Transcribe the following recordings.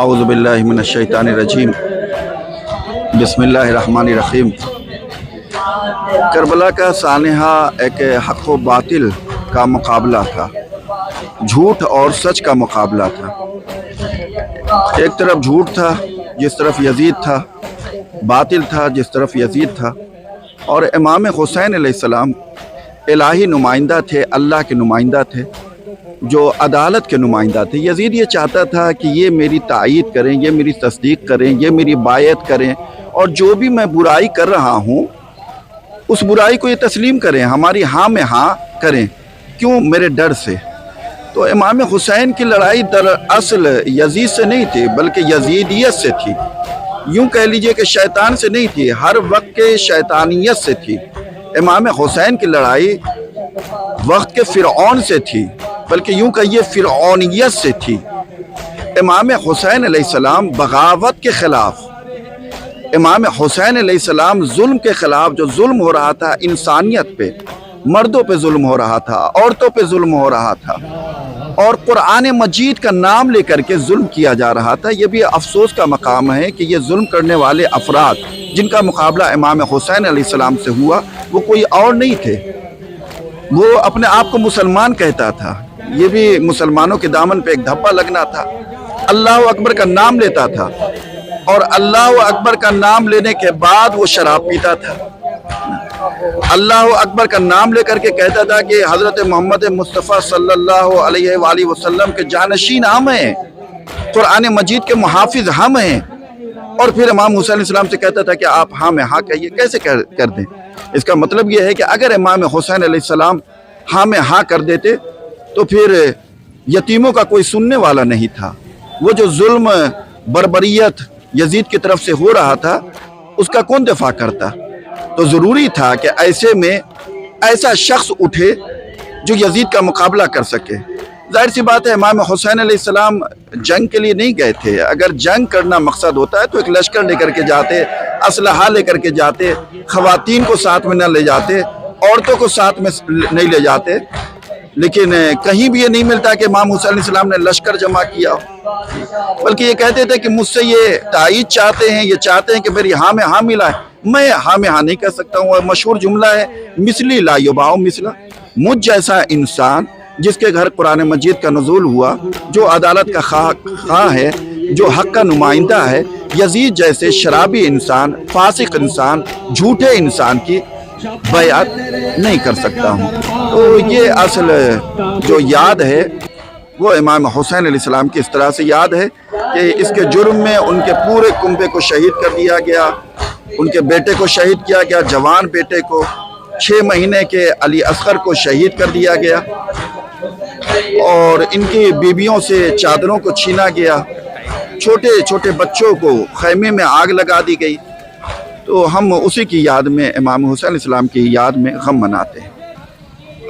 اعوذ باللہ من الشیطان الرجیم بسم اللہ الرحمن الرحیم۔ کربلا کا سانحہ ایک حق و باطل کا مقابلہ تھا، جھوٹ اور سچ کا مقابلہ تھا۔ ایک طرف جھوٹ تھا جس طرف یزید تھا، باطل تھا جس طرف یزید تھا، اور امام حسین علیہ السلام الہی نمائندہ تھے، اللہ کے نمائندہ تھے، جو عدالت کے نمائندہ تھے۔ یزید یہ چاہتا تھا کہ یہ میری تائید کریں، یہ میری تصدیق کریں، یہ میری بائعت کریں، اور جو بھی میں برائی کر رہا ہوں اس برائی کو یہ تسلیم کریں، ہماری ہاں میں ہاں کریں۔ کیوں؟ میرے ڈر سے۔ تو امام حسین کی لڑائی دراصل یزید سے نہیں تھی بلکہ یزیدیت سے تھی، یوں کہہ لیجئے کہ شیطان سے نہیں تھی، ہر وقت کے شیطانیت سے تھی۔ امام حسین کی لڑائی وقت کے فرعون سے تھی بلکہ یوں کہیے فرعونیت سے تھی۔ امام حسین علیہ السلام بغاوت کے خلاف، امام حسین علیہ السلام ظلم کے خلاف، جو ظلم ہو رہا تھا انسانیت پہ، مردوں پہ ظلم ہو رہا تھا، عورتوں پہ ظلم ہو رہا تھا، اور قرآن مجید کا نام لے کر کے ظلم کیا جا رہا تھا۔ یہ بھی افسوس کا مقام ہے کہ یہ ظلم کرنے والے افراد جن کا مقابلہ امام حسین علیہ السلام سے ہوا وہ کوئی اور نہیں تھے، وہ اپنے آپ کو مسلمان کہتا تھا۔ یہ بھی مسلمانوں کے دامن پہ ایک دھبا لگنا تھا۔ اللہ اکبر کا نام لیتا تھا، اور اللہ اکبر کا نام لینے کے بعد وہ شراب پیتا تھا۔ اللہ اکبر کا نام لے کر کے کہتا تھا کہ حضرت محمد مصطفیٰ صلی اللہ علیہ وآلہ وسلم کے جانشین ہم ہیں، قرآن مجید کے محافظ ہم ہیں، اور پھر امام حسین علیہ السلام سے کہتا تھا کہ آپ ہاں میں ہاں کہیے۔ کیسے کر دیں؟ اس کا مطلب یہ ہے کہ اگر امام حسین علیہ السلام ہاں میں ہاں کر دیتے تو پھر یتیموں کا کوئی سننے والا نہیں تھا۔ وہ جو ظلم بربریت یزید کی طرف سے ہو رہا تھا اس کا کون دفاع کرتا؟ تو ضروری تھا کہ ایسے میں ایسا شخص اٹھے جو یزید کا مقابلہ کر سکے۔ ظاہر سی بات ہے امام حسین علیہ السلام جنگ کے لیے نہیں گئے تھے۔ اگر جنگ کرنا مقصد ہوتا ہے تو ایک لشکر لے کر کے جاتے، اسلحہ لے کر کے جاتے، خواتین کو ساتھ میں نہ لے جاتے، عورتوں کو ساتھ میں نہیں لے جاتے، لیکن کہیں بھی یہ نہیں ملتا کہ امام حسین علیہ السلام نے لشکر جمع کیا ہو، بلکہ یہ کہتے تھے کہ مجھ سے یہ تائید چاہتے ہیں، یہ چاہتے ہیں کہ میری ہاں میں ہاں ملا ہے، میں ہاں میں ہاں نہیں کہہ سکتا ہوں۔ مشہور جملہ ہے مثلی لا یباع مثلا، مجھ جیسا انسان جس کے گھر قرآن مجید کا نزول ہوا، جو عدالت کا خواہ ہے، جو حق کا نمائندہ ہے، یزید جیسے شرابی انسان، فاسق انسان، جھوٹے انسان کی بیعت نہیں کر سکتا ہوں۔ تو یہ اصل جو یاد ہے وہ امام حسین علیہ السلام کی اس طرح سے یاد ہے کہ اس کے جرم میں ان کے پورے کنبے کو شہید کر دیا گیا، ان کے بیٹے کو شہید کیا گیا، جوان بیٹے کو، 6 مہینے کے علی اصغر کو شہید کر دیا گیا، اور ان کی بیویوں سے چادروں کو چھینا گیا، چھوٹے چھوٹے بچوں کو خیمے میں آگ لگا دی گئی۔ تو ہم اسی کی یاد میں، امام حسین علیہ السلام کی یاد میں غم مناتے ہیں۔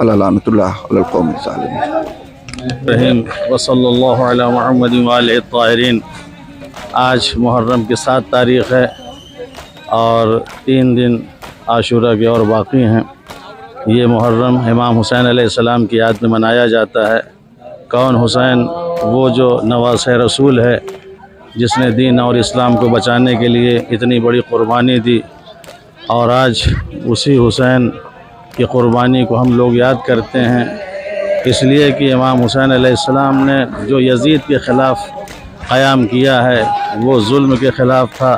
اللہ لعنت اللہ علی القوم الظالمین۔ وصلی اللہ علی محمد وآلہ الطاہرین۔ آج محرم کی 7 تاریخ ہے اور 3 دن عاشورہ کے اور باقی ہیں۔ یہ محرم امام حسین علیہ السلام کی یاد میں منایا جاتا ہے۔ کون حسین؟ وہ جو نواسہ رسول ہے، جس نے دین اور اسلام کو بچانے کے لیے اتنی بڑی قربانی دی، اور آج اسی حسین کی قربانی کو ہم لوگ یاد کرتے ہیں، اس لیے کہ امام حسین علیہ السلام نے جو یزید کے خلاف قیام کیا ہے وہ ظلم کے خلاف تھا،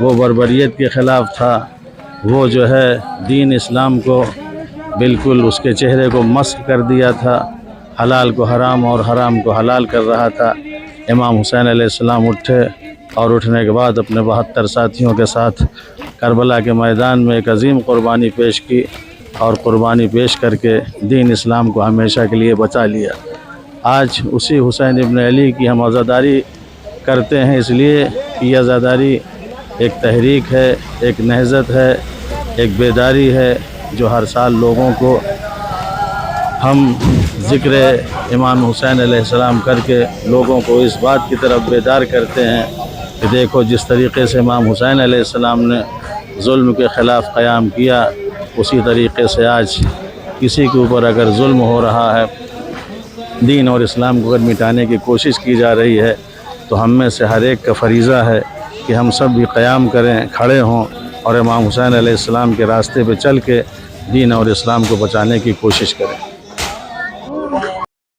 وہ بربریت کے خلاف تھا، وہ جو ہے دین اسلام کو بالکل اس کے چہرے کو مسخ کر دیا تھا، حلال کو حرام اور حرام کو حلال کر رہا تھا۔ امام حسین علیہ السلام اٹھے اور اٹھنے کے بعد اپنے 72 ساتھیوں کے ساتھ کربلا کے میدان میں ایک عظیم قربانی پیش کی، اور قربانی پیش کر کے دین اسلام کو ہمیشہ کے لیے بچا لیا۔ آج اسی حسین ابن علی کی ہم عزاداری کرتے ہیں، اس لیے کہ یہ عزاداری ایک تحریک ہے، ایک نہضت ہے، ایک بیداری ہے، جو ہر سال لوگوں کو ہم ذکر امام حسین علیہ السلام کر کے لوگوں کو اس بات کی طرف بیدار کرتے ہیں کہ دیکھو جس طریقے سے امام حسین علیہ السلام نے ظلم کے خلاف قیام کیا، اسی طریقے سے آج کسی کے اوپر اگر ظلم ہو رہا ہے، دین اور اسلام کو اگر مٹانے کی کوشش کی جا رہی ہے، تو ہم میں سے ہر ایک کا فریضہ ہے کہ ہم سب بھی قیام کریں، کھڑے ہوں اور امام حسین علیہ السلام کے راستے پہ چل کے دین اور اسلام کو بچانے کی کوشش کریں۔